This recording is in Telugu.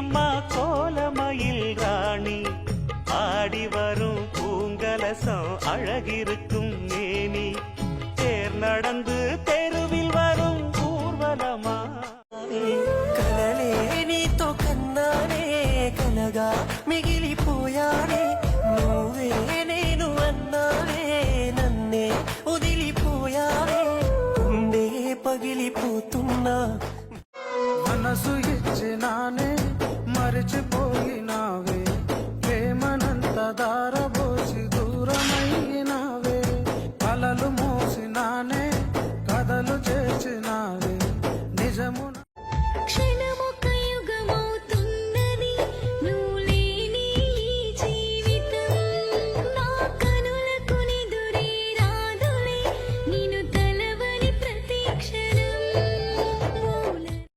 அம்மா கோலமயில் ராணி ஆடி வரும் பூங்கலசம் அழகிருக்கும் மேனி தேர் நடந்து தெருவில் வரும் ஊர்வலமா కలలే నీతో కన్నానే కలగా మిగిలిపోయానే నువ్వే నేను అన్నానే నన్నే వదిలిపోయానే గుండె పగిలిపోతున్నా మనసు ఇచ్చినానే మరిచి